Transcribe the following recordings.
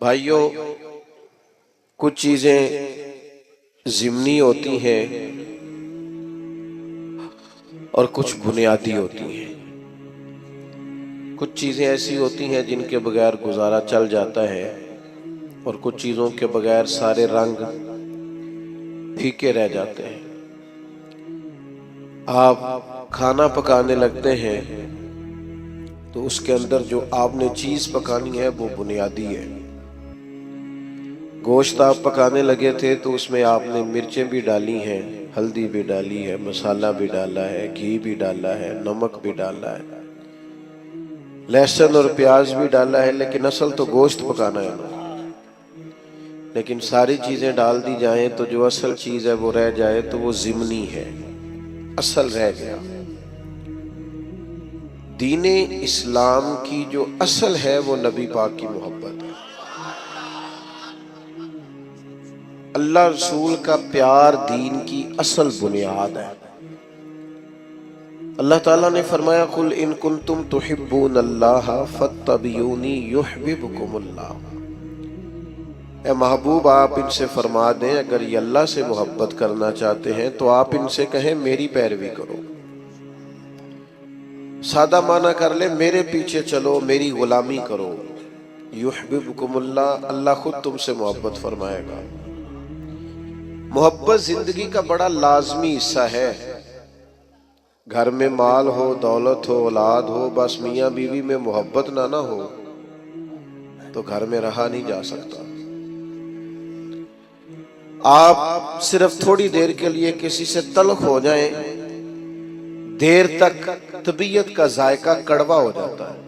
بھائیوں، کچھ چیزیں ضمنی ہوتی ہیں اور کچھ بنیادی ہوتی ہیں۔ کچھ چیزیں ایسی ہوتی ہیں جن کے بغیر گزارا چل جاتا ہے، اور کچھ چیزوں کے بغیر سارے رنگ پھیکے رہ جاتے ہیں۔ آپ کھانا پکانے لگتے ہیں تو اس کے اندر جو آپ نے چیز پکانی ہے وہ بنیادی ہے۔ گوشت آپ پکانے لگے تھے تو اس میں آپ نے مرچیں بھی ڈالی ہیں، ہلدی بھی ڈالی ہے، مسالہ بھی ڈالا ہے، گھی بھی ڈالا ہے، نمک بھی ڈالا ہے، لہسن اور پیاز بھی ڈالا ہے، لیکن اصل تو گوشت پکانا ہے نا۔ لیکن ساری چیزیں ڈال دی جائیں تو جو اصل چیز ہے وہ رہ جائے تو وہ ضمنی ہے، اصل رہ گیا۔ دین اسلام کی جو اصل ہے وہ نبی پاک کی محبت ہے۔ اللہ رسول کا پیار دین کی اصل بنیاد ہے۔ اللہ تعالیٰ نے فرمایا قُلْ إِن كُنتُمْ تُحِبُّونَ اللَّهَ فَاتَّبِعُونِي يُحْبِبْكُمُ اللَّهُ۔ اے محبوب، آپ ان سے فرما دیں اگر یہ اللہ سے محبت کرنا چاہتے ہیں تو آپ ان سے کہیں میری پیروی کرو۔ سادہ معنی کر لیں، میرے پیچھے چلو، میری غلامی کرو۔ یحببکم اللہ، اللہ خود تم سے محبت فرمائے گا۔ محبت زندگی کا بڑا لازمی حصہ ہے۔ گھر میں مال ہو، دولت ہو، اولاد ہو، بس میاں بیوی میں محبت نہ ہو تو گھر میں رہا نہیں جا سکتا۔ آپ صرف تھوڑی دیر کے لیے کسی سے تلخ ہو جائیں، دیر تک طبیعت کا ذائقہ کڑوا ہو جاتا ہے۔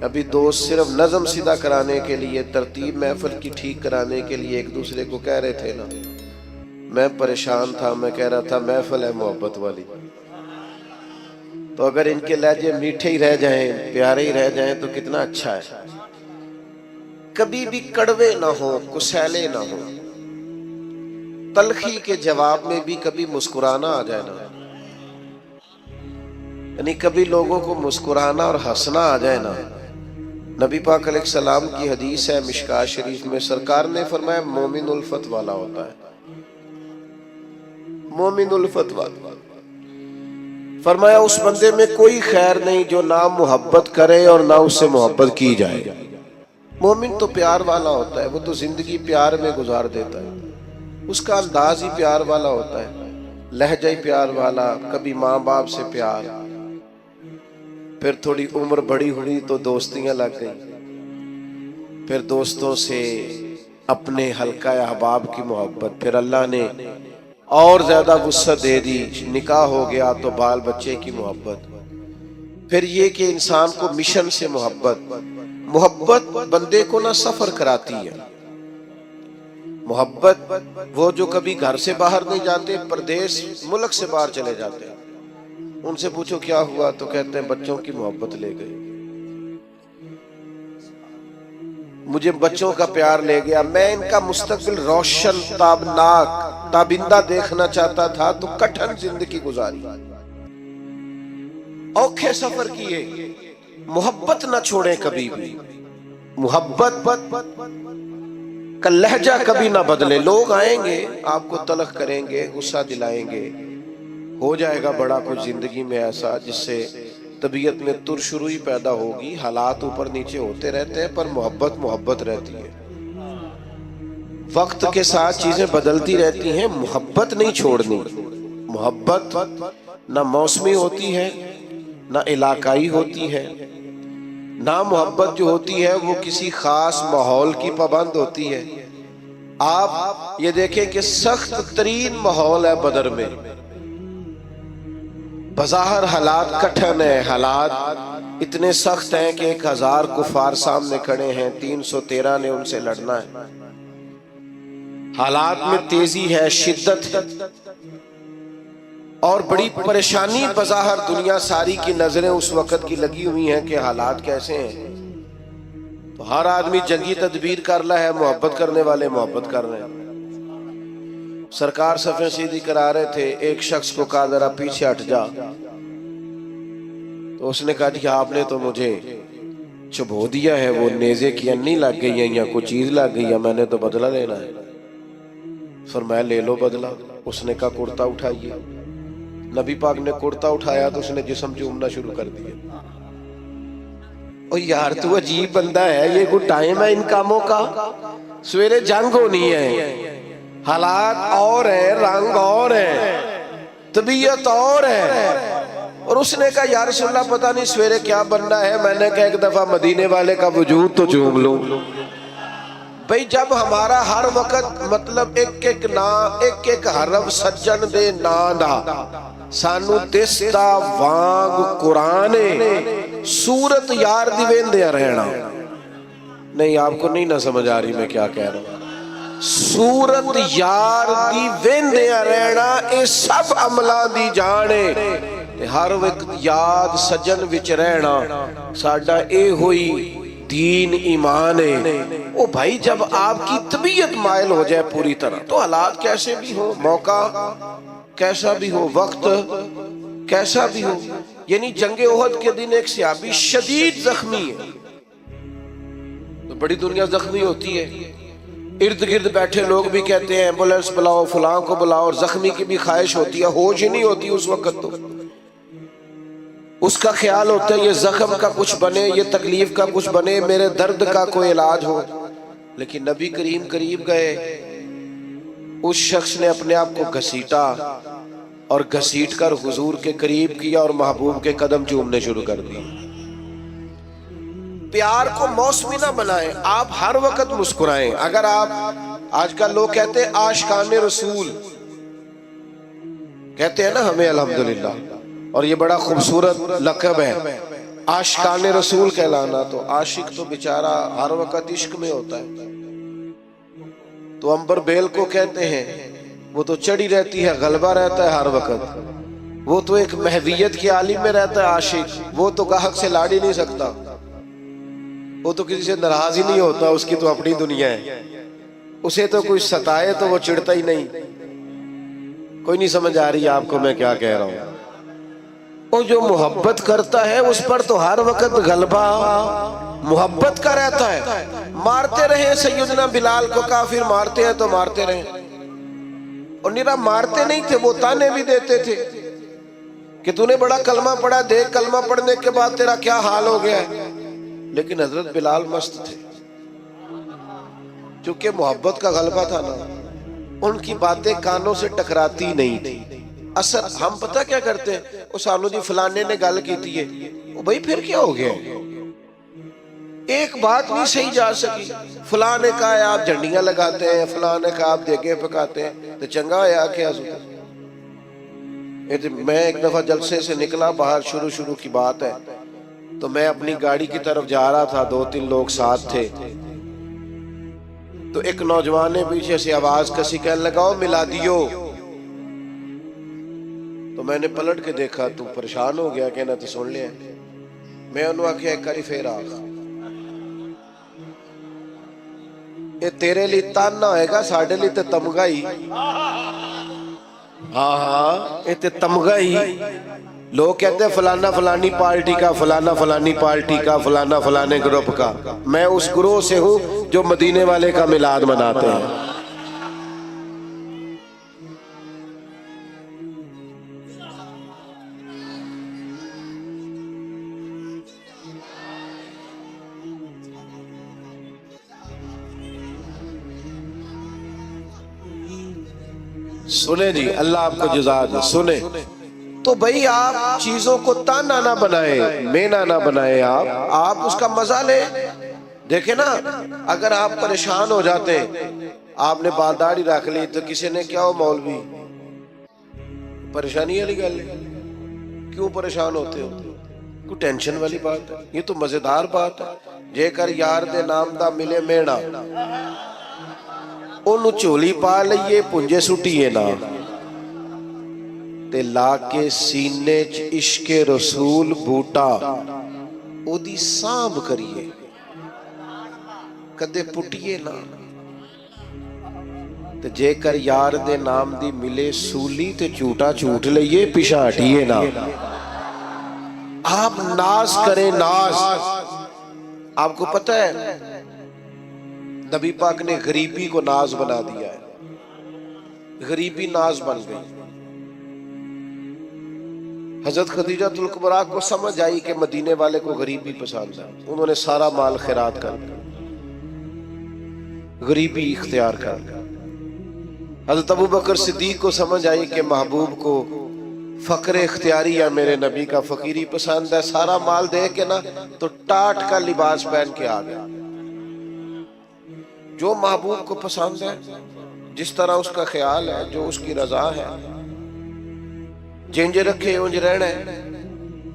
ابھی دوست صرف نظم سیدھا کرانے کے لیے، ترتیب محفل کی ٹھیک کرانے کے لیے ایک دوسرے کو کہہ رہے تھے نا، میں پریشان تھا، میں کہہ رہا تھا محفل ہے محبت والی، تو اگر ان کے لہجے میٹھے ہی رہ جائیں، پیارے ہی رہ جائیں تو کتنا اچھا ہے۔ کبھی بھی کڑوے نہ ہو، کسیلے نہ ہو، تلخی کے جواب میں بھی کبھی مسکرانا آ جائے نا، یعنی کبھی لوگوں کو مسکرانا اور ہنسنا آ جائے نا۔ نبی پاک علیہ السلام کی حدیث ہے مشکاۃ شریف میں، سرکار نے فرمایا مومن الفت والا ہوتا ہے، مومن الفت والا۔ فرمایا اس بندے میں کوئی خیر نہیں جو نہ محبت کرے اور نہ اس سے محبت کی جائے۔ مومن تو پیار والا ہوتا ہے، وہ تو زندگی پیار میں گزار دیتا ہے، اس کا انداز ہی پیار والا ہوتا ہے، لہجہ ہی پیار والا، کبھی ماں باپ سے پیار، پھر تھوڑی عمر بڑی ہوئی تو دوستیاں لگ گئی، پھر دوستوں سے اپنے حلقہ احباب کی محبت، پھر اللہ نے اور زیادہ وسعت دے دی، نکاح ہو گیا تو بال بچے کی محبت، پھر یہ کہ انسان کو مشن سے محبت۔ محبت بندے کو نہ سفر کراتی ہے، محبت وہ جو کبھی گھر سے باہر نہیں جاتے، پردیس ملک سے باہر چلے جاتے ہیں، ان سے پوچھو کیا ہوا تو کہتے ہیں بچوں کی محبت لے گئی، مجھے بچوں کا پیار لے گیا، میں ان کا مستقبل روشن، تابناک، تابندہ دیکھنا چاہتا تھا تو کٹھن زندگی گزاری، اوکھے سفر کیے۔ محبت نہ چھوڑیں کبھی بھی، محبت کا لہجہ کبھی نہ بدلے۔ لوگ آئیں گے آپ کو تلخ کریں گے، غصہ دلائیں گے، ہو جائے گا بڑا کچھ زندگی میں ایسا جس سے طبیعت میں ترشروئی پیدا ہوگی، حالات اوپر نیچے ہوتے رہتے ہیں، پر محبت محبت رہتی ہے۔ وقت کے ساتھ چیزیں بدلتی رہتی ہیں، محبت نہیں چھوڑنی۔ محبت نہ موسمی ہوتی ہے، نہ علاقائی ہوتی ہے، نہ محبت جو ہوتی ہے وہ کسی خاص ماحول کی پابند ہوتی ہے۔ آپ یہ دیکھیں کہ سخت ترین ماحول ہے بدر میں، بظاہر حالات کٹھن ہیں، حالات اتنے سخت ہیں کہ 1000 کفار سامنے کھڑے ہیں، 313 نے ان سے لڑنا ہے، حالات میں تیزی ہے، شدت ہے، اور بڑی پریشانی بظاہر دنیا ساری کی نظریں اس وقت کی لگی ہوئی ہیں کہ حالات کیسے ہیں، تو ہر آدمی جنگی تدبیر کر رہا ہے، محبت کرنے والے محبت کر رہے ہیں۔ سرکار صفیں سیدھی کرا رہے تھے، ایک شخص کو کہا ذرا پیچھے ہٹ جا، تو اس نے کہا جی آپ نے تو مجھے چبو دیا ہے، وہ نیزے کی انی لگ گئی ہے یا کوئی چیز لگ گئی ہے، میں نے تو بدلہ لینا ہے۔ فرمایا لے لو بدلہ۔ اس نے کہا کرتا اٹھائیے۔ نبی پاک نے کرتا اٹھایا تو اس نے جسم چومنا شروع کر دیا۔ او یار تو عجیب بندہ ہے، یہ کوئی ٹائم ہے ان کاموں کا؟ سویرے جنگ ہونی ہے، حالات اور ہیں، رنگ اور ہیں، طبیعت اور ہے، اور اس نے کہا یا رسول اللہ پتہ نہیں سویرے کیا بننا ہے۔ میں نے کہا ایک دفعہ مدینے والے کا وجود تو چوم لوں۔ بھئی جب ہمارا ہر وقت مطلب ایک ایک حرف سجن دے نادا سانو دستا وانگ قرآن سورت یار دی ویندے رہنا۔ نہیں آپ کو نہیں نہ سمجھ آ رہی میں کیا کہہ رہا ہوں۔ سورت یار دی ویندے رہنا اے سب عملہ دی جانے، ہر وقت یاد سجن وچ رہنا ساڈا اے ہوئی دین ایمان ہے۔ او بھائی جب آپ کی طبیعت مائل ہو جائے پوری طرح تو حالات کیسے بھی ہو، موقع کیسا بھی ہو، وقت کیسا بھی ہو۔ یعنی جنگ احد کے دن ایک صحابی شدید زخمی ہے، تو بڑی دنیا زخمی ہوتی ہے، ارد گرد بیٹھے لوگ بھی کہتے ہیں ایمبولینس بلاؤ، فلاں کو بلاؤ، اور زخمی کی بھی خواہش ہوتی ہے، ہوش ہی نہیں ہوتی اس وقت، تو اس کا خیال ہوتا ہے یہ زخم کا کچھ بنے، یہ تکلیف کا کچھ بنے، میرے درد کا کوئی علاج ہو۔ لیکن نبی کریم قریب گئے، اس شخص نے اپنے آپ کو گھسیٹا اور گھسیٹ کر حضور کے قریب کیا اور محبوب کے قدم چومنے شروع کر دیے۔ پیار کو موسمی نہ بنائیں، آپ ہر وقت مسکرائیں۔ اگر آپ آج کل لوگ کہتے ہیں عاشقان رسول کہتے ہیں نا ہمیں الحمدللہ، اور یہ بڑا خوبصورت لقب ہے عاشقان رسول کہلانا، تو عاشق تو بیچارہ ہر وقت عشق میں ہوتا ہے۔ تو امبر بیل کو کہتے ہیں وہ تو چڑھی رہتی ہے، غلبہ رہتا ہے ہر وقت، وہ تو ایک محویت کی عالم میں رہتا ہے عاشق، وہ تو گاہک سے لاڑ ہی نہیں سکتا، وہ تو کسی سے ناراض ہی نہیں ہوتا، اس کی تو اپنی دنیا ہے، اسے تو کوئی ستائے تو وہ چڑھتا ہی نہیں۔ کوئی نہیں سمجھ آ رہی آپ کو میں کیا کہہ رہا ہوں؟ وہ جو محبت کرتا ہے اس پر تو ہر وقت غلبہ محبت کا رہتا ہے۔ مارتے رہے سیدنا بلال کو کافر، مارتے ہیں تو مارتے رہے، اور نیرا مارتے نہیں تھے، وہ تانے بھی دیتے تھے کہ تو نے بڑا کلمہ پڑھا، دیکھ کلمہ پڑھنے کے بعد تیرا کیا حال ہو گیا ہے۔ لیکن حضرت بلال مست تھے، چونکہ محبت کا غلبہ تھا نا، ان کی باتیں کانوں سے ٹکراتی نہیں تھی۔ اثر ہم پتہ کیا کرتے ہیں، وہ سانو جی فلانے نے گل کیتی ہے، وہ بھائی پھر کیا ہو گیا، ایک بات نہیں صحیح جا سکی، فلاں نے کہا ہے آپ جھنڈیاں لگاتے ہیں، فلاں نے کہا آپ دیگیں پکاتے ہیں، تو چنگا ہے کیا ضرورت۔ میں ایک دفعہ جلسے سے نکلا باہر، شروع کی بات ہے، تو میں اپنی گاڑی کی طرف جا رہا تھا، 2-3 لوگ ساتھ تھے، تو ایک نوجوان نے پیچھے سے آواز کسی کہنے لگا ملا دیو، تو میں نے پلٹ کے دیکھا، تو پریشان ہو گیا، کہنا تو سن لیا، میں انہوں آکھیا ایک کاری پھر آخ، یہ تیرے لیے تانا ہوئے گا، ساڑھے لیے تے تمغہ ہی، ہاں یہ تے تمغہ ہی۔ لوگ کہتے ہیں فلانا فلانی پارٹی کا، فلانا فلانی پارٹی کا، فلانا فلانے گروپ کا، میں اس گروہ سے ہوں جو مدینے والے کا میلاد مناتے ہیں۔ سنیں جی، اللہ آپ کو جزا دے، سنیں تو بھئی آپ چیزوں کو تانا نہ بنائیں، مینا نہ بنائیں، آپ اس کا مزہ لیں۔ دیکھیں نا، اگر آپ پریشان ہو جاتے ہیں، آپ نے بال داڑھی رکھ لی تو کسی نے کیا ہو مولوی، پریشانی والی گل ہے، کیوں پریشان ہوتے ہو؟ کوئی ٹینشن والی بات ہے؟ یہ تو مزیدار بات ہے۔ جے کر یار دے نام دا ملے میڑا، انہوں چولی پا لئیے پنجے سٹیے نا، تے لا کے سینے چ عشق رسول بوٹا او دی سانب کریے، کدے پٹیے نا، تے جے کر یار دے نام دی ملے سولی تے چوٹا چوٹ لئیے پیچھا ہٹیے نا۔ آپ ناز کریں، ناز آپ کو پتہ ہے نبی پاک نے غریبی کو ناز بنا دیا ہے، غریبی ناز بن گئی۔ حضرت خدیجہ الکبریٰ کو سمجھ آئی کہ مدینے والے کو غریبی پسند ہے، انہوں نے سارا مال خیرات کر دیا، غریبی اختیار کر لیا۔ حضرت ابو بکر صدیق کو سمجھ آئی کہ محبوب کو فقر اختیاری یا میرے نبی کا فقیری پسند ہے، سارا مال دے کے نا تو ٹاٹ کا لباس پہن کے آ گیا۔ جو محبوب کو پسند ہے، جس طرح اس کا خیال ہے، جو اس کی رضا ہے، جنج رکھے انج رہنا ہے۔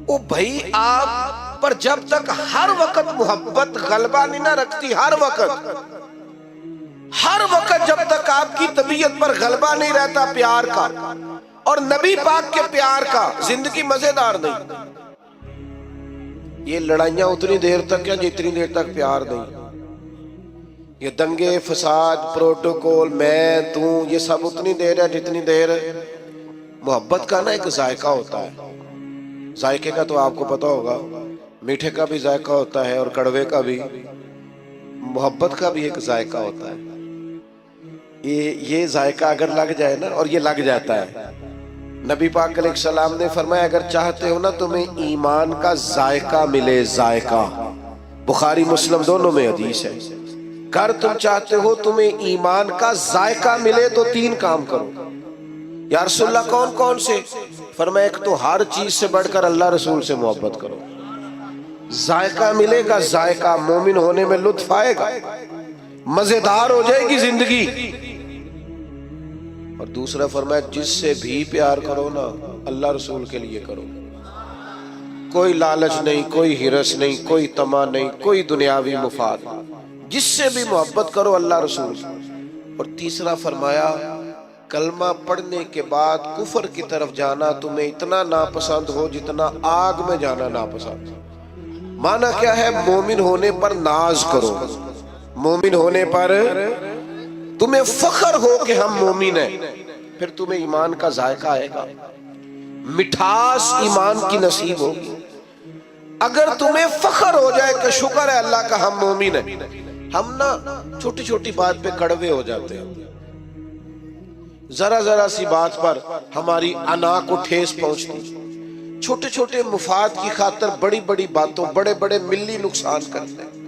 او بھائی آپ پر جب تک ہر وقت محبت غلبہ نہیں نہ رکھتی، ہر وقت جب تک آپ کی طبیعت پر غلبہ نہیں رہتا پیار کا اور نبی پاک کے پیار کا، زندگی مزیدار نہیں۔ یہ لڑائیاں اتنی دیر تک ہیں جتنی دیر تک پیار نہیں۔ یہ دنگے فساد پروٹوکول میں تو یہ سب اتنی دیر ہے جتنی دیر محبت کا نا ایک ذائقہ ہوتا ہے۔ ذائقے کا تو آپ کو پتا ہوگا، میٹھے کا بھی ذائقہ ہوتا ہے اور کڑوے کا بھی، محبت کا بھی ایک ذائقہ ہوتا ہے۔ یہ ذائقہ اگر لگ جائے نا، اور یہ لگ جاتا ہے، نبی پاک علیہ السلام نے فرمایا اگر چاہتے ہو نا تمہیں ایمان کا ذائقہ ملے، ذائقہ، بخاری مسلم دونوں میں حدیث ہے، اگر تم چاہتے ہو تمہیں ایمان کا ذائقہ ملے تو 3 کام کرو۔ یا رسول اللہ کون کون سے؟ فرمایا ایک تو ہر چیز سے بڑھ کر اللہ رسول سے محبت کرو، ذائقہ ملے گا، ذائقہ، مومن ہونے میں لطف آئے گا، مزیدار ہو جائے گی زندگی۔ اور دوسرا فرمایا جس سے بھی پیار کرو نا اللہ رسول کے لیے کرو، کوئی لالچ نہیں، کوئی ہرس نہیں، کوئی طمع نہیں، کوئی دنیاوی مفاد، جس سے بھی محبت کرو اللہ رسول۔ اور تیسرا فرمایا کلمہ پڑھنے کے بعد کفر کی طرف جانا تمہیں اتنا ناپسند ہو جتنا آگ میں جانا ناپسند۔ معنی کیا ہے؟ مومن ہونے پر ناز کرو، مومن ہونے پر تمہیں فخر ہو کہ ہم مومن ہیں، پھر تمہیں ایمان کا ذائقہ آئے گا، مٹھاس ایمان کی نصیب ہوگی۔ اگر تمہیں فخر ہو جائے کہ شکر ہے اللہ کا ہم مومن ہیں، ہم نا چھوٹی چھوٹی بات پہ کڑوے ہو جاتے ہیں، ذرا سی بات پر ہماری انا کو ٹھیس پہنچتی، چھوٹے چھوٹے مفاد کی خاطر بڑی بڑی باتوں بڑے بڑے ملی نقصان کرتے ہیں۔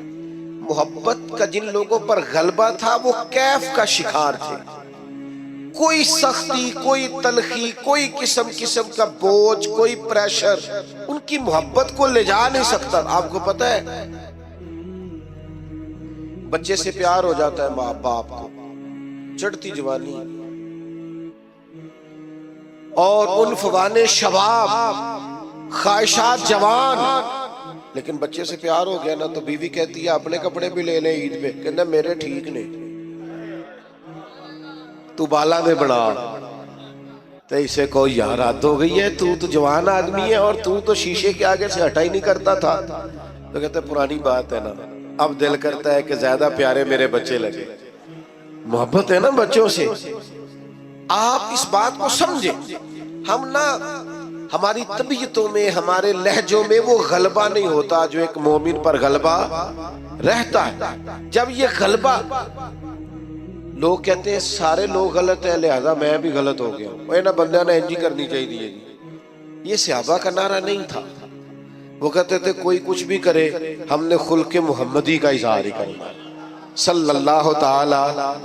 محبت کا جن لوگوں پر غلبہ تھا وہ کیف کا شکار تھے، کوئی سختی، کوئی تلخی، کوئی قسم کا بوجھ، کوئی پریشر ان کی محبت کو لے جا نہیں سکتا۔ آپ کو پتہ ہے بچے سے پیار ہو جاتا ہے ماں باپ کو، چڑھتی جوانی اور عنفوان شباب، خواہشات جوان، لیکن بچے سے پیار ہو گیا نا تو بیوی کہتی ہے اپنے کپڑے بھی لے لے عید پہ، کہنا میرے ٹھیک نہیں، تو بالا میں بڑھا۔ تو اسے کوئی یار حد ہو گئی ہے، تو جوان آدمی ہے اور تو شیشے کے آگے سے ہٹا ہی نہیں کرتا تھا۔ تو کہتے پرانی بات ہے نا، اب دل کرتا ہے کہ زیادہ پیارے میرے بچے لگے۔ محبت ہے نا بچوں سے۔ آپ اس بات کو سمجھیں، ہم نا ہماری طبیعتوں میں، ہمارے لہجوں میں وہ غلبہ نہیں ہوتا جو ایک مومن پر غلبہ رہتا ہے۔ جب یہ غلبہ، لوگ کہتے ہیں سارے لوگ غلط ہیں لہذا میں بھی غلط ہو گیا ہوں، نا بندہ نے انجی کرنی چاہیے جی۔ یہ صحابہ کا نعرہ نہیں تھا، وہ کہتے تھے کوئی کچھ بھی کرے ہم نے خلق محمدی کا اظہار ہی کرنا ہے صلی اللہ تعالی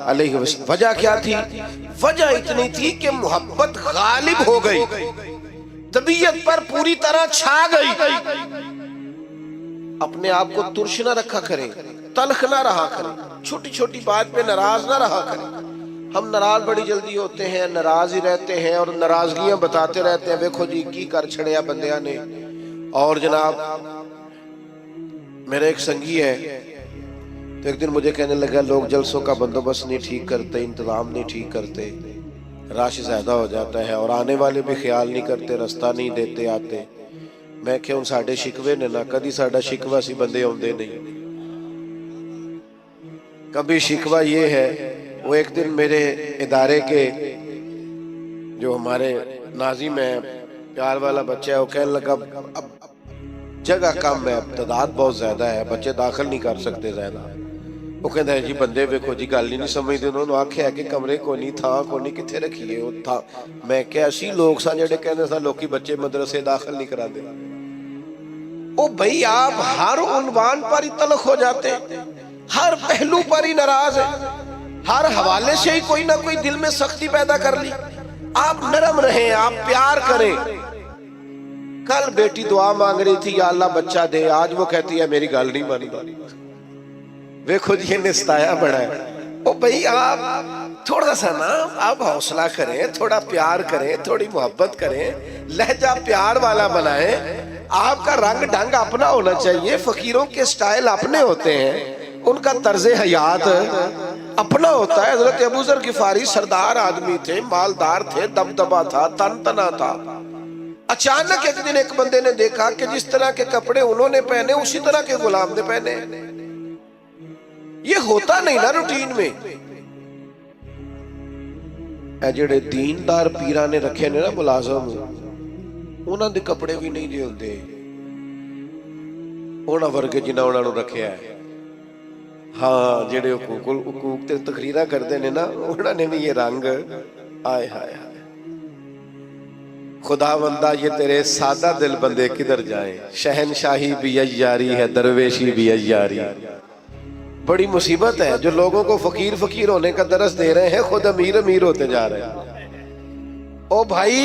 علیہ وسلم۔ وجہ کیا تھی؟ وجہ اتنی تھی کہ محبت غالب ہو گئی، طبیعت پر پوری طرح چھا گئی۔ اپنے آپ کو ترش نہ رکھا کریں، تلخ نہ رہا کریں، چھوٹی چھوٹی بات پہ ناراض نہ رہا کریں۔ ہم ناراض بڑی جلدی ہوتے ہیں، ناراض ہی رہتے ہیں اور ناراضگیاں بتاتے رہتے ہیں، دیکھو جی کی کر چھڑیا بندیاں نے۔ اور جناب میرے ایک سنگی ہے، تو ایک دن مجھے کہنے لگا لوگ جلسوں کا بندوبست نہیں ٹھیک کرتے، انتظام نہیں ٹھیک کرتے، رش زیادہ ہو جاتا ہے اور آنے والے بھی خیال نہیں کرتے، رستہ نہیں دیتے آتے۔ میں کہ ان ساڑھے شکوے نے نہ کدی ساڑھا شکوہ سی بندے ہوندے نہیں، کبھی شکوہ یہ ہے۔ وہ ایک دن میرے ادارے کے جو ہمارے ناظم ہیں، پیار والا بچہ ہے، وہ کہنے لگا اب جگہ کم ہے، تعداد بہت زیادہ ہے، بچے داخل نہیں کر سکتے زیادہ. وہ کہتا ہے جی بندے ویکھو جی گل ہی نہیں سمجھتے. انہوں نے آکھیا کہ کمرے کو نہیں تھا کو نہیں کتھے رکھیے وہ تھا. میں کہ اسی لوگ سا جڑے کہنے سا لوکی بچے مدرسے داخل نہیں کرا دے. او بھئی آپ ہر عنوان پر ہی تلخ ہو جاتے ہیں، ہر پہلو پر ہی ناراض ہیں، ہر حوالے سے ہی کوئی نہ کوئی دل میں سختی پیدا کر لی. آپ نرم رہیں، آپ پیار کریں. کل بیٹی دعا مانگ رہی تھی یا اللہ بچہ دے، آج وہ کہتی ہے میری گل نہیں مانی. ویکھو جی یہ نستایا بڑا ہے. او بھئی آپ تھوڑا سا نا آپ حوصلہ کریں، تھوڑا پیار کریں، تھوڑی محبت کریں، لہجہ پیار والا بنائیں. آپ کا رنگ ڈھنگ اپنا ہونا چاہیے. فقیروں کے سٹائل اپنے ہوتے ہیں، ان کا طرز حیات اپنا ہوتا ہے. حضرت ابو ذر غفاری سردار آدمی تھے، مالدار تھے، دبدبا تھا، تن تنا تھا. اچانک ایک دن ایک بندے نے دیکھا کہ جس طرح کے کپڑے انہوں نے پہنے اسی طرح کے غلام نے پہنے. یہ ہوتا نہیں نا روٹین میں. اے جڑے دیندار پیران نے رکھے نے نا ملازم، انہاں دے کپڑے بھی نہیں دے ہوندے انہاں ورگے جنہاں انہاں نوں رکھیا ہے. ہاں جڑے حقوق تے تقریراں کردے نے نا انہاں نے بھی یہ رنگ. آئے ہائے ہائے خدا بندہ یہ تیرے سادہ دل بندے کدھر جائیں. شہنشاہی بھی عیاری ہے، درویشی بھی عیاری. بڑی مصیبت ہے جو لوگوں کو فقیر فقیر ہونے کا درس دے رہے ہیں، خود امیر امیر ہوتے جا رہے ہیں. او بھائی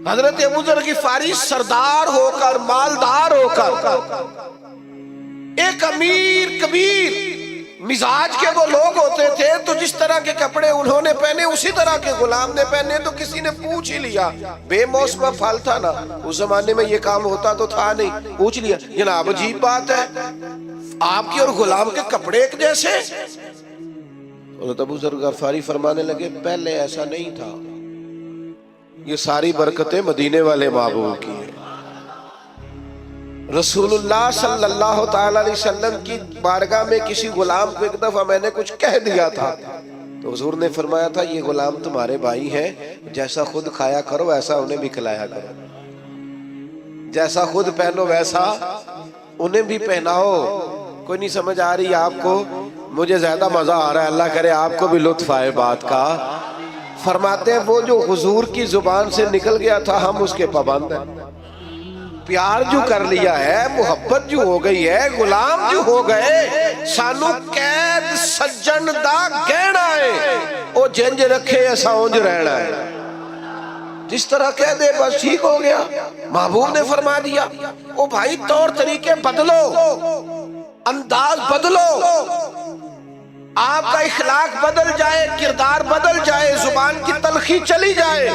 حضرت ابو ذر غفاری سردار ہو کر، مالدار ہو کر، ایک امیر کبیر مزاج کے وہ لوگ ہوتے تھے، تو جس طرح کے کپڑے انہوں نے پہنے اسی طرح کے غلام نے پہنے. تو کسی نے پوچھ ہی لیا، بے موسمہ پھل تھا نا اس زمانے میں، یہ کام ہوتا تو تھا نہیں. پوچھ لیا جناب عجیب بات ہے آپ کی اور غلام کے کپڑے ایک جیسے. حضرت ابو ذر غفاری فرمانے لگے پہلے ایسا نہیں تھا، یہ ساری برکتیں مدینے والے محبوب کی ہیں. رسول اللہ صلی اللہ تعالی علیہ وسلم کی بارگاہ میں کسی غلام کو ایک دفعہ میں نے کچھ کہہ دیا تھا تو حضور نے فرمایا تھا یہ غلام تمہارے بھائی ہیں، جیسا خود کھایا کرو ویسا انہیں بھی کھلایا کرو، جیسا خود پہنو ویسا انہیں بھی پہناؤ. کوئی نہیں سمجھ آ رہی آپ کو؟ مجھے زیادہ مزہ آ رہا ہے، اللہ کرے آپ کو بھی لطف آئے بات کا. فرماتے ہیں وہ جو حضور کی زبان سے نکل گیا تھا ہم اس کے پابند ہیں. پیار جو کر لیا ہے، محبت جو ہو گئی ہے، غلام جو ہو گئے. سانو قید سجن دا گہنا ہے، او جنج رکھے ایسا اونج رہنا ہے. جس طرح کہہ دے بس ٹھیک ہو گیا. محبوب نے فرما دیا او بھائی طور طریقے بدلو، انداز بدلو، آپ کا اخلاق بدل جائے، کردار بدل جائے، زبان کی تلخی چلی جائے،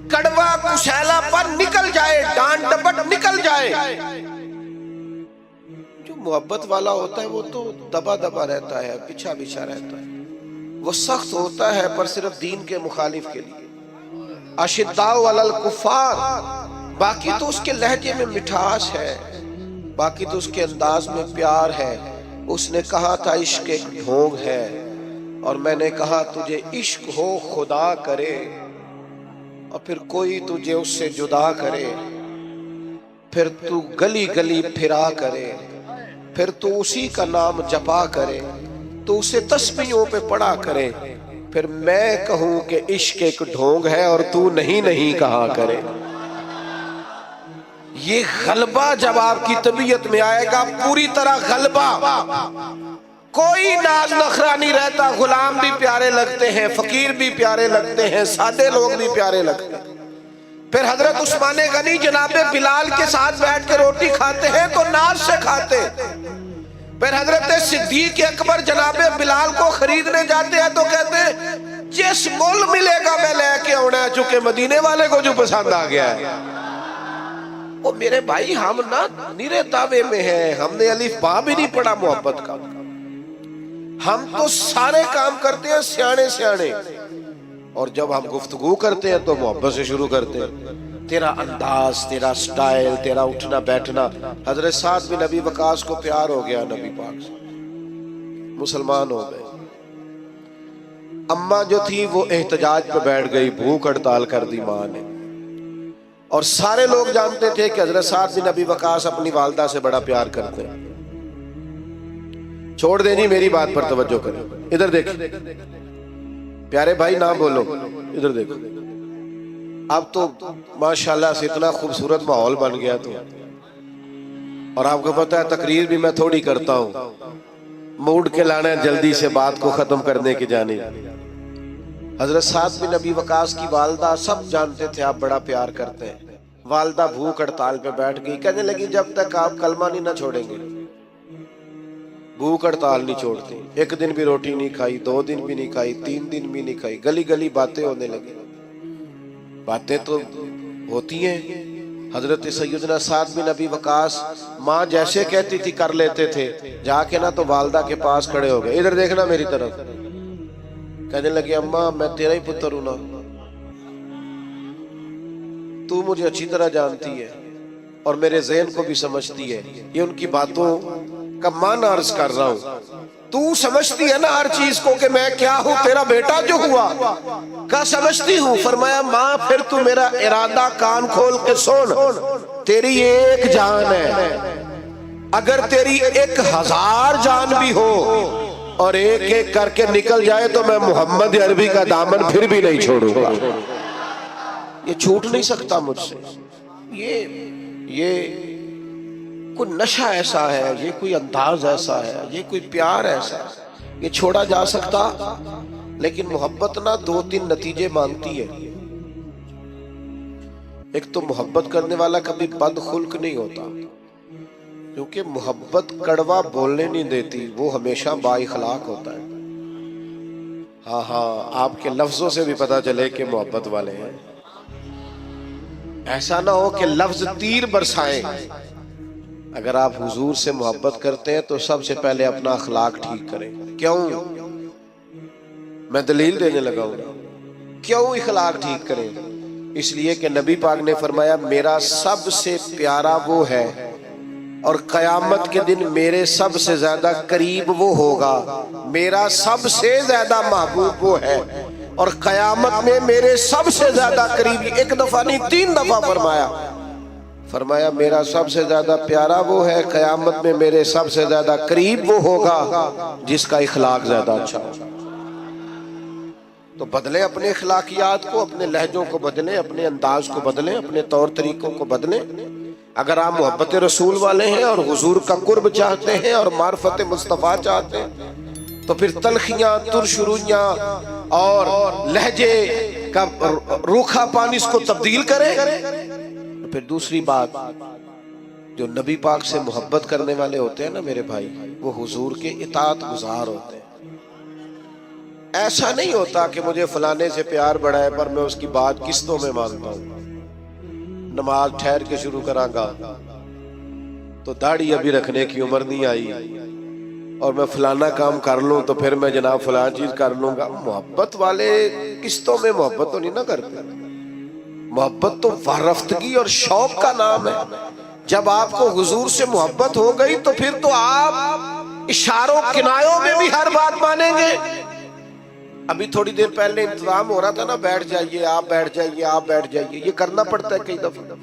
کڑوا کشیلا پر نکل جائے، ڈانٹ ڈپٹ نکل جائے. جو محبت والا ہوتا ہے وہ تو دبا دبا رہتا ہے، پیچھا پیچھا رہتا ہے. وہ سخت ہوتا ہے پر صرف دین کے مخالف کے لیے. اشداء علی الکفار، باقی تو اس کے لہجے میں مٹھاس ہے، باقی تو اس کے انداز میں پیار ہے. اس نے کہا تھا عشق ایک ڈھونگ ہے، اور میں نے کہا تجھے عشق ہو خدا کرے، اور پھر کوئی تجھے اس سے جدا کرے، پھر تو گلی گلی پھرا کرے، پھر تو اسی کا نام جپا کرے، تو اسے تسبیحوں پہ پڑھا کرے، پھر میں کہوں کہ عشق ایک ڈھونگ ہے اور تو نہیں نہیں کہا کرے. یہ غلبہ جب آپ کی طبیعت میں آئے گا، پوری طرح غلبہ، کوئی ناز نخرہ نہیں رہتا. غلام بھی پیارے لگتے ہیں، فقیر بھی پیارے لگتے ہیں، سادے لوگ بھی پیارے لگتے ہیں. پھر حضرت عثمان غنی جناب بلال کے ساتھ بیٹھ کے روٹی کھاتے ہیں تو ناز سے کھاتے. پھر حضرت صدیق اکبر جناب بلال کو خریدنے جاتے ہیں تو کہتے ہیں جس مول ملے گا میں لے کے آنا ہے، چونکہ مدینے والے کو جو پسند آ گیا ہے. وہ میرے بھائی ہم نا نیرے تابے میں ہیں، ہم نے الف با بھی نہیں پڑھا محبت کا. ہم تو سارے کام کرتے ہیں سیانے سیانے، اور جب ہم گفتگو کرتے ہیں تو محبت سے شروع کرتے ہیں. تیرا انداز، تیرا سٹائل، تیرا اٹھنا بیٹھنا. حضرت سعد بن ابی وقاص کو پیار ہو گیا نبی پاک سے، مسلمان ہو گئے. اماں جو تھی وہ احتجاج پہ بیٹھ گئی، بھوک ہڑتال کر دی ماں نے، اور سارے لوگ جانتے تھے کہ حضرت سعد بن ابی وقاص اپنی والدہ سے بڑا پیار کرتے ہیں. چھوڑ دیں جی، میری بات پر توجہ کریں. ادھر دیکھیں پیارے بھائی، نہ بولو، ادھر دیکھو. اب تو ماشاءاللہ سے اتنا خوبصورت ماحول بن گیا تو، اور آپ کو پتہ ہے تقریر بھی میں تھوڑی کرتا ہوں، موڈ کے لانا ہے جلدی سے بات کو ختم کرنے کی جانب. حضرت سعد بن ابی وقاص کی والدہ سب جانتے تھے آپ بڑا پیار کرتے ہیں. والدہ بھوک ہڑتال پہ بیٹھ گئی، کہنے لگی جب تک آپ کلمہ نہیں نہ چھوڑیں گے. بھوک ہڑتال نہیں چھوڑتی، ایک دن بھی روٹی نہیں کھائی، 2 دن بھی نہیں کھائی، 3 دن بھی نہیں کھائی. گلی گلی باتیں ہونے لگی. باتیں تو ہوتی ہیں. حضرت سیدنا سعد بن ابی وقاص ماں جیسے کہتی تھی کر لیتے تھے. جا کے نا تو والدہ کے پاس کھڑے ہو گئے. ادھر دیکھنا میری طرف. کہنے لگے اماں میں تیرا ہی پتر ہوں نا، تو مجھے اچھی طرح جانتی ہے اور میرے ذہن کو بھی سمجھتی ہے. یہ ان کی باتوں کا معنی عرض کر رہا ہوں. تو سمجھتی ہے نا ہر چیز کو کہ میں کیا ہوں، تیرا بیٹا جو ہوا کا سمجھتی ہوں. فرمایا ماں پھر تو میرا ارادہ کان کھول کے سن. تیری ایک جان ہے، اگر تیری 1000 جان بھی ہو اور ایک ایک کر کے نکل جائے تو میں محمد عربی کا دامن پھر بھی نہیں چھوڑوں گا. یہ چھوٹ نہیں سکتا مجھ سے. یہ کوئی نشہ ایسا ہے، یہ کوئی انداز ایسا ہے، یہ کوئی پیار ایسا ہے، یہ چھوڑا جا سکتا. لیکن محبت نہ 2-3 نتیجے مانگتی ہے. ایک تو محبت کرنے والا کبھی بد خلق نہیں ہوتا، کیونکہ محبت کڑوا بولنے نہیں دیتی، وہ ہمیشہ با اخلاق ہوتا ہے. ہاں آپ کے لفظوں سے بھی پتا چلے کہ محبت والے ہیں. ایسا نہ ہو کہ لفظ تیر برسائیں. اگر آپ حضور سے محبت کرتے ہیں تو سب سے پہلے اپنا اخلاق ٹھیک کریں. کیوں؟ میں دلیل دینے لگا ہوں. کیوں اخلاق ٹھیک کریں؟ اس لیے کہ نبی پاک نے فرمایا میرا سب سے پیارا وہ ہے اور قیامت کے دن میرے سب سے زیادہ قریب وہ ہوگا. میرا سب سے زیادہ محبوب وہ ہے اور قیامت میں میرے سب سے زیادہ قریب. ایک دفعہ نہیں 3 دفعہ فرمایا میرا سب سے زیادہ پیارا وہ ہے، قیامت میں میرے سب سے زیادہ قریب وہ ہوگا جس کا اخلاق زیادہ اچھا ہو. تو بدلیں اپنے اخلاقیات کو، اپنے لہجوں کو بدلیں، اپنے انداز کو بدلیں، اپنے طور طریقوں کو بدلیں. اگر آپ محبت رسول والے ہیں اور حضور کا قرب چاہتے ہیں اور معرفت مصطفیٰ چاہتے ہیں تو پھر تلخیاں، ترشرویاں اور لہجے کا روکھا پانی اس کو تبدیل کریں. پھر دوسری بات، جو نبی پاک سے محبت کرنے والے ہوتے ہیں نا میرے بھائی، وہ حضور کے اطاعت گزار ہوتے ہیں. ایسا نہیں ہوتا کہ مجھے فلانے سے پیار بڑھا ہے پر میں اس کی بات قسطوں میں مانتا ہوں. نماز ٹھہر کے شروع کراں گا تو داڑھی ابھی رکھنے کی عمر نہیں آئی، اور میں فلانا کام کر لوں تو پھر میں جناب فلان چیز کر لوں گا. محبت والے قسطوں میں محبت تو نہیں نہ کرتے. محبت تو وارفتگی اور شوق کا نام ہے. جب آپ کو حضور سے محبت ہو گئی تو پھر تو آپ اشاروں کنایوں میں بھی ہر بات مانیں گے. ابھی تھوڑی دیر پہلے انتظام ہو رہا تھا نا، بیٹھ جائیے، آپ بیٹھ جائیے، آپ بیٹھ جائیے. یہ کرنا پڑتا ہے کئی دفعہ.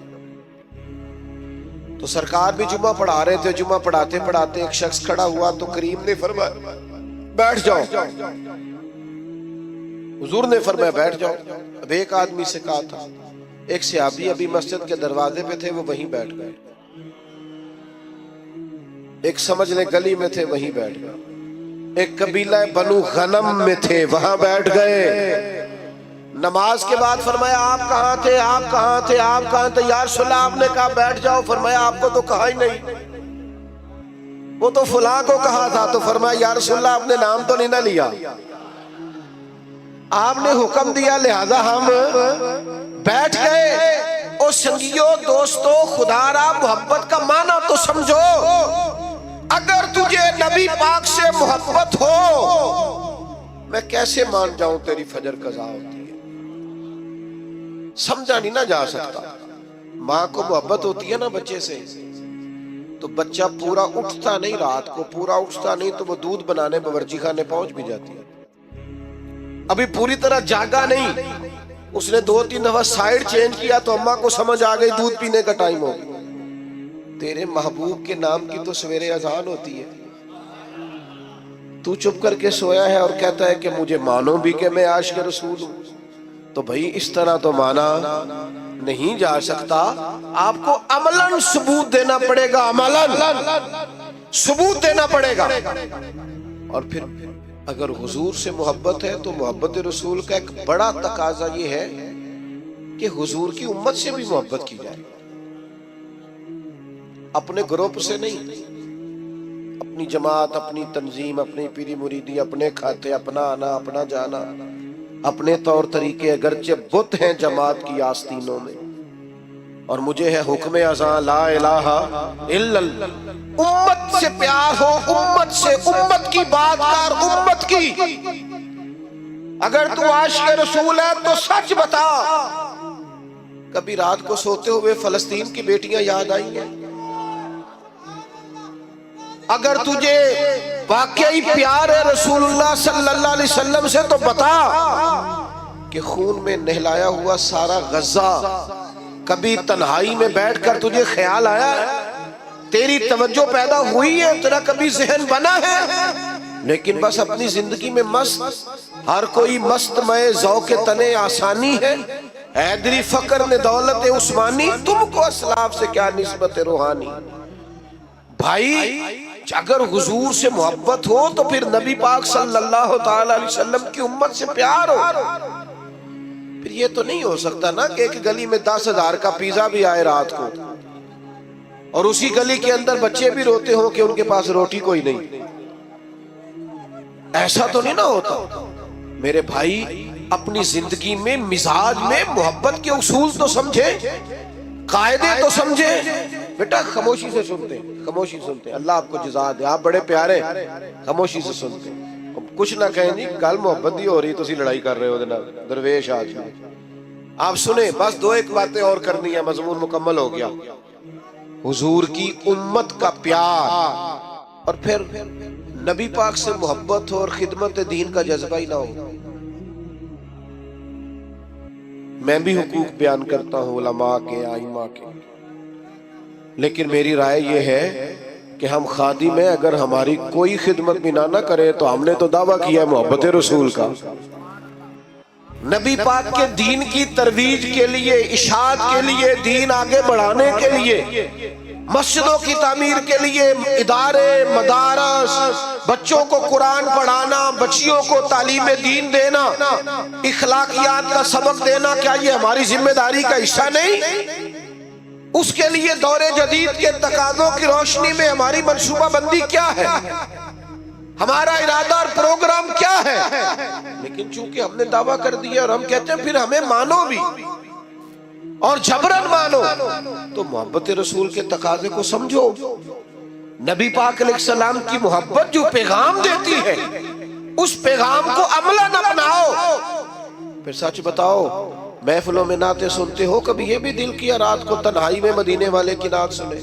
تو سرکار بھی جمعہ پڑھا رہے تھے، جمعہ پڑھاتے پڑھاتے ایک شخص کھڑا ہوا تو کریم نے فرمایا بیٹھ جاؤ. حضور نے فرمایا بیٹھ جاؤ. اب ایک آدمی سے کہا تھا، ایک صحابی ابھی مسجد کے دروازے پہ تھے، وہ وہیں بیٹھ گئے. ایک سمجھ لیں گلی میں تھے، وہیں بیٹھ گئے. ایک قبیلہ بنو غنم میں تھے، وہاں بیٹھ گئے. نماز کے بعد فرمایا آپ کہاں تھے، آپ کہاں تھے، آپ کہاں تھے؟ یا رسول اللہ آپ نے کہا بیٹھ جاؤ. فرمایا آپ کو تو کہا ہی نہیں، وہ تو فلاں کو کہا تھا. تو فرمایا یا رسول اللہ آپ نے نام تو نہیں نہ لیا، آپ نے حکم دیا لہذا ہم بیٹھ گئے. او سنگیو دوستو، خدا را محبت کا معنی تو سمجھو. اگر تجھے نبی پاک سے محبت ہو، میں کیسے مان جاؤں تیری فجر قضا ہوتی ہے؟ سمجھا نہیں نہ جا سکتا. ماں کو محبت ہوتی ہے نا بچے سے، تو بچہ پورا اٹھتا نہیں، رات کو پورا اٹھتا نہیں تو وہ دودھ بنانے باورچی خانے پہنچ بھی جاتی ہے. ابھی پوری طرح جاگا نہیں اس نے 2-3 دفعہ سائیڈ چینج کیا تو اماں کو سمجھ آ گئی دودھ پینے کا ٹائم ہو گیا۔ تیرے محبوب کے نام کی تو سویرے اذان ہوتی ہے، تو چپ کر کے سویا ہے اور کہتا ہے کہ مجھے مانو بھی کہ میں عاشق رسول ہوں۔ تو بھائی اس طرح تو مانا نہیں جا سکتا، آپ کو عملاً ثبوت دینا پڑے گا، عملاً ثبوت دینا پڑے گا۔ اور پھر اگر حضور سے محبت ہے تو محبت رسول کا ایک بڑا تقاضا یہ ہے کہ حضور کی امت سے بھی محبت کی جائے، اپنے گروپ سے نہیں، اپنی جماعت، اپنی تنظیم، اپنی پیری مریدی، اپنے کھاتے، اپنا آنا، اپنا جانا، اپنے طور طریقے، اگرچہ بت ہیں جماعت کی آستینوں میں، اور مجھے ہے حکم اذان لا الہ الا اللہ۔ امت سے پیار ہو، امت سے، امت کی بات کر، امت کی۔ اگر تو عاشق رسول ہے تو سچ بتا، کبھی رات کو سوتے ہوئے فلسطین کی بیٹیاں یاد آئی ہیں؟ اگر تجھے واقعی پیار ہے رسول اللہ صلی اللہ علیہ وسلم سے تو بتا کہ خون میں نہلایا ہوا سارا غزہ کبھی تنہائی میں بیٹھ کر تجھے خیال آیا ہے؟ تیری توجہ پیدا ہوئی ہے؟ تیرا کبھی ذہن بنا ہے؟ لیکن بس اپنی زندگی میں مست، ہر کوئی مست میں ذوق تنے آسانی ہے، حیدری فقر نے دولت عثمانی، تم کو اسلاف سے کیا نسبت روحانی۔ بھائی اگر حضور سے محبت ہو تو پھر نبی پاک صلی اللہ تعالی علیہ وسلم کی امت سے پیار ہو۔ پھر یہ تو نہیں ہو سکتا نا کہ ایک گلی میں 10,000 کا پیزا بھی آئے رات کو اور اسی گلی کے اندر بچے بھی روتے ہوں کہ ان کے پاس روٹی کوئی نہیں۔ ایسا تو نہیں نہ ہوتا۔ میرے بھائی اپنی زندگی میں، مزاج میں محبت کے اصول تو سمجھے، قاعدے تو سمجھے۔ بیٹا خاموشی سے سنتے ہیں، خاموشی سنتے ہیں، اللہ آپ کو جزا دے، آپ بڑے پیارے، خاموشی سے سنتے ہیں، کچھ نہ کہیں جی گل محبت دی ہو رہی تو اسی لڑائی کر رہے ہو درویش آج۔ آپ سنیں، بس 2-1 باتیں اور کرنی ہے، مضمون مکمل ہو گیا۔ حضور کی امت کا پیار، اور پھر نبی پاک سے محبت ہو اور خدمت دین کا جذبہ ہی نہ ہو۔ میں بھی حقوق بیان کرتا ہوں علماء کے، ائمہ کے، لیکن میری رائے یہ ہے کہ ہم خادم ہیں، اگر ہماری کوئی خدمت بھی نہ کرے تو ہم نے تو دعویٰ کیا ہے محبت رسول کا۔ نبی پاک کے دین کی ترویج کے لیے، اشاعت کے لیے، دین آگے بڑھانے کے لیے، مسجدوں کی تعمیر کے لیے، ادارے، مدارس، بچوں کو قرآن پڑھانا، بچیوں کو تعلیم دین دینا، اخلاقیات کا سبق دینا، کیا یہ ہماری ذمہ داری کا حصہ نہیں؟ اس کے لیے دور جدید کے تقاضوں کی روشنی میں ہماری منصوبہ بندی کیا ہے، ہمارا ارادہ اور پروگرام کیا ہے؟ لیکن چونکہ ہم نے دعویٰ کر دیا اور ہم کہتے ہیں پھر ہمیں مانو بھی اور جبرن مانو، تو محبت رسول کے تقاضے کو سمجھو۔ نبی پاک علیہ السلام کی محبت جو پیغام دیتی ہے اس پیغام کو عملاً اپناؤ۔ پھر سچ بتاؤ، محفلوں میں نعتیں سنتے ہو، کبھی یہ بھی دل کیا رات کو تنہائی میں مدینے والے کی نعت سنے،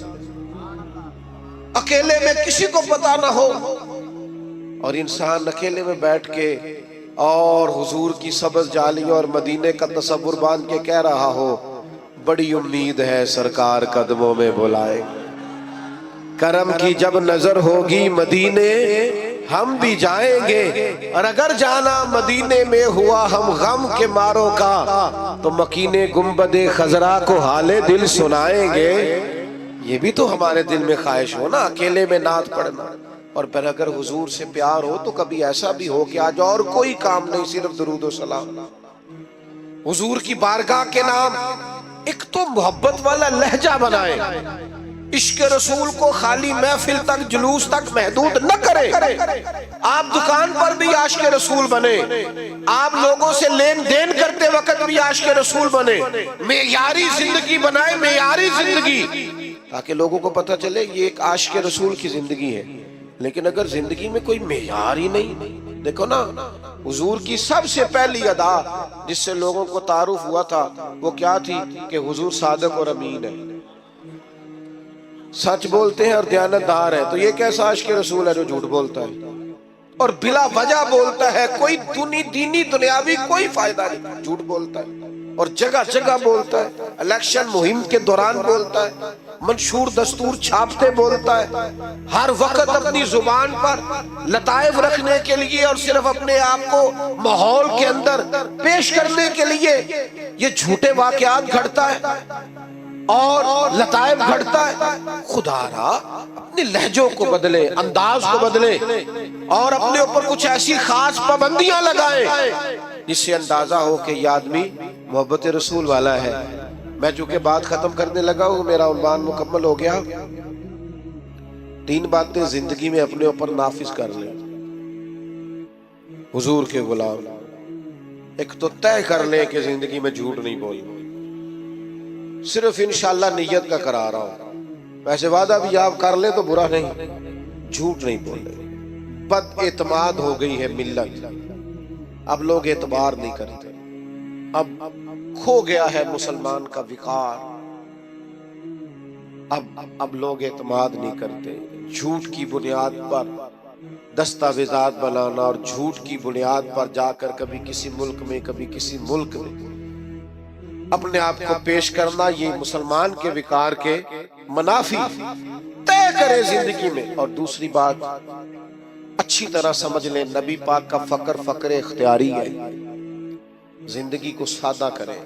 اکیلے میں کسی کو پتا نہ ہو، اور انسان اکیلے میں بیٹھ کے اور حضور کی سبز جالیوں اور مدینے کا تصور باندھ کے کہہ رہا ہو، بڑی امید ہے سرکار قدموں میں بلائے، کرم کی جب نظر ہوگی مدینے ہم بھی جائیں گے، اور اگر جانا مدینے میں ہوا ہم غم کے ماروں کا تو مکینے گنبد خضرا کو حال دل سنائیں گے۔ یہ بھی تو ہمارے دل میں خواہش ہو نا، اکیلے میں نعت پڑھنا، اور پھر اگر حضور سے پیار ہو تو کبھی ایسا بھی ہو کہ آج اور کوئی کام نہیں، صرف درود و سلام، حضور کی بارگاہ کے نام۔ ایک تو محبت والا لہجہ بنائے، عشق رسول کو خالی محفل تک، جلوس تک محدود نہ کرے۔ آپ دکان پر بھی عاشق رسول بنے، آپ لوگوں سے لین دین کرتے وقت بھی عاشق رسول بنے، معیاری زندگی بنائے، معیاری زندگی، تاکہ لوگوں کو پتہ چلے یہ ایک عاشق رسول کی زندگی ہے۔ لیکن اگر زندگی میں کوئی معیار ہی نہیں، دیکھو نا حضور کی سب سے پہلی ادا جس سے لوگوں کو تعارف ہوا تھا وہ کیا تھی کہ حضور صادق اور امین ہے، سچ بولتے ہیں اور دیانتدار ہے۔ تو یہ کیسا عاشق رسول ہے جو جھوٹ بولتا ہے اور بلا وجہ بولتا ہے، کوئی دینی دنیاوی کوئی فائدہ نہیں، جھوٹ بولتا ہے۔ اور جگہ جگہ بولتا ہے، الیکشن مہم کے دوران بولتا ہے، منشور دستور چھاپتے بولتا ہے، ہر وقت اپنی زبان پر لطائف رکھنے کے لیے اور صرف اپنے آپ کو ماحول کے اندر پیش کرنے کے لیے یہ جھوٹے واقعات گھڑتا ہے اور لطائف گھڑتا ہے۔ خدا را اپنے لہجوں کو بدلے، انداز کو بدلے اور اپنے اوپر کچھ ایسی خاص پابندیاں لگائیں جس سے اندازہ ہو کہ یہ آدمی محبت رسول والا ہے۔ میں چونکہ بات ختم کرنے لگا ہوں، میرا عنوان مکمل ہو گیا۔ 3 باتیں زندگی میں اپنے اوپر نافذ کر لیں حضور کے غلام۔ ایک تو طے کر لیں کہ زندگی میں جھوٹ نہیں بولنا، صرف انشاءاللہ نیت کا کرا رہا ہوں، ویسے وعدہ بھی آپ کر لیں تو برا نہیں، جھوٹ نہیں بولے۔ بد اعتماد ہو گئی ہے ملت، اب لوگ اعتبار نہیں کرتے، اب کھو گیا ہے مسلمان کا وقار، اب لوگ اعتماد نہیں کرتے۔ جھوٹ کی بنیاد پر دستاویزات بنانا اور جھوٹ کی بنیاد پر جا کر کبھی کسی ملک میں کبھی کسی ملک میں اپنے آپ کو پیش کرنا، یہ مسلمان کے وقار کے منافی۔ طے کرے زندگی میں۔ اور دوسری بات اچھی طرح سمجھ لیں، نبی پاک کا فقر اختیاری ہے۔ زندگی کو سادہ کریں،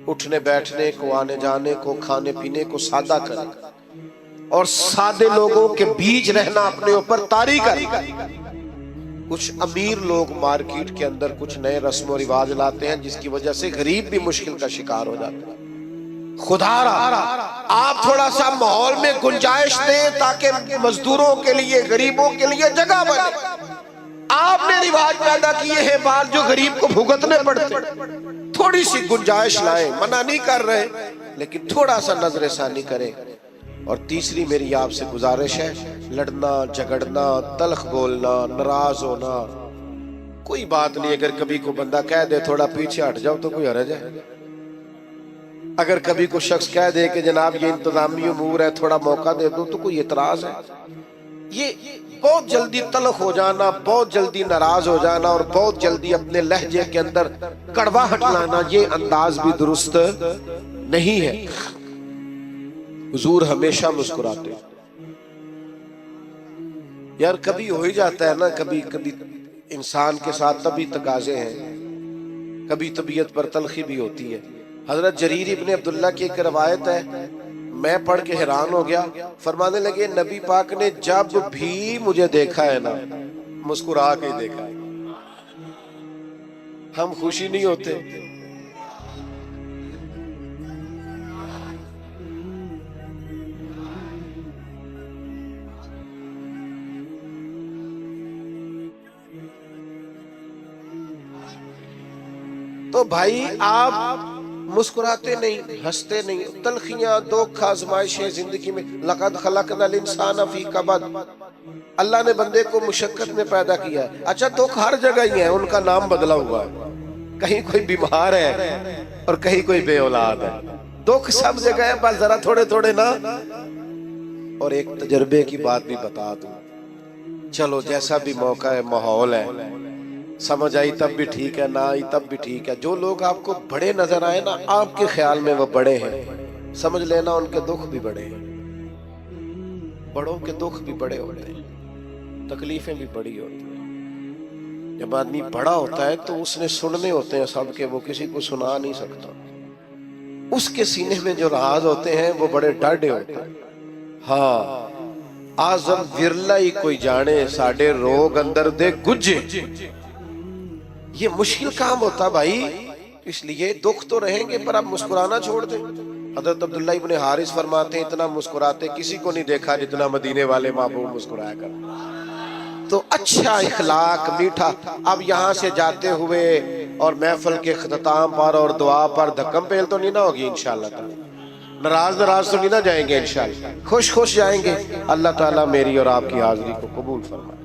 اٹھنے بیٹھنے کو، آنے جانے کو، کھانے پینے کو سادہ کریں اور سادے لوگوں کے بیچ رہنا اپنے اوپر طاری کریں۔ کچھ امیر لوگ مارکیٹ کے اندر کچھ نئے رسم و رواج لاتے ہیں جس کی وجہ سے غریب بھی مشکل کا شکار ہو جاتا ہے۔ خدا را آپ تھوڑا سا ماحول میں گنجائش دیں تاکہ مزدوروں کے لیے، غریبوں کے لیے جگہ بنے۔ آپ نے رواج پیدا کیے ہیں بات جو غریب کو بھگتنے پڑتے، تھوڑی سی گنجائش لائیں، منع نہیں کر رہے لیکن تھوڑا سا نظر ثانی کریں۔ اور تیسری میری آپ سے گزارش ہے، لڑنا جھگڑنا، تلخ بولنا، ناراض ہونا کوئی بات نہیں۔ اگر کبھی کو بندہ کہہ دے تھوڑا پیچھے ہٹ جاؤ تو کوئی حرج ہے؟ اگر کبھی کوئی شخص کہہ دے کہ جناب یہ انتظامی امور ہے تھوڑا موقع دے دو تو کوئی اعتراض ہے؟ یہ بہت جلدی تلخ ہو جانا، بہت جلدی ناراض ہو جانا اور بہت جلدی اپنے لہجے کے اندر کڑواہٹ لانا، یہ انداز بھی درست نہیں ہے۔ حضور ہمیشہ مسکراتے۔ یار کبھی ہو ہی جاتا ہے نا، کبھی کبھی انسان کے ساتھ طبی تقاضے ہیں، کبھی طبیعت پر تلخی بھی ہوتی ہے۔ حضرت جریر ابن عبداللہ کی ایک روایت ہے، میں پڑھ کے حیران ہو گیا، فرمانے لگے نبی پاک نے جب بھی مجھے دیکھا ہے نا مسکرا کے دیکھا ہے۔ ہم خوشی نہیں ہوتے؟ تو بھائی آپ مسکراتے نہیں، ہنستے نہیں، تلخیاں، دکھ، آزمائشیں زندگی میں۔ لقد خلقنا الانسان فی کبد، اللہ نے بندے کو مشقت میں پیدا کیا ہے۔ اچھا دکھ ہر جگہ ہی ہے، ان کا نام بدلا ہوا ہے، کہیں کوئی بیمار ہے اور کہیں کوئی بے اولاد ہے۔ دکھ سب جگہ ہے، بس ذرا تھوڑے تھوڑے نا۔ اور ایک تجربے کی بات بھی بتا دوں، چلو جیسا بھی موقع ہے، ماحول ہے، سمجھ آئی تب بھی ٹھیک ہے، نہ آئی تب بھی ٹھیک ہے۔ جو لوگ آپ کو بڑے نظر آئے نا، آپ کے خیال میں وہ بڑے ہیں، سمجھ لینا ان کے دکھ بھی بڑے ہیں۔ بڑوں کے دکھ بھی بڑے ہوتے ہیں، تکلیفیں بھی بڑی ہوتی ہیں۔ جب آدمی بڑا ہوتا ہے تو اس نے سننے ہوتے ہیں سب کے، وہ کسی کو سنا نہیں سکتا۔ اس کے سینے میں جو راز ہوتے ہیں وہ بڑے ڈاڈے ہوتے ہیں۔ ہاں آزم ورلہ ہی کوئی جانے، ساڑھے روگ اندر دے گجے۔ یہ مشکل کام ہوتا بھائی، اس لیے دکھ تو رہیں گے پر آپ مسکرانا چھوڑ دیں۔ حضرت عبداللہ ابن حارث فرماتے ہیں اتنا مسکراتے کسی کو نہیں دیکھا جتنا مدینے والے محبوب مسکرایا کر۔ تو اچھا اخلاق، میٹھا۔ اب یہاں سے جاتے ہوئے اور محفل کے اختتام پر اور دعا پر دھکم پیل تو نہیں نہ ہوگی انشاءاللہ تعالی، ناراض تو نہیں نہ جائیں گے، انشاءاللہ خوش خوش جائیں گے۔ اللہ تعالیٰ میری اور آپ کی حاضری کو قبول فرمائے۔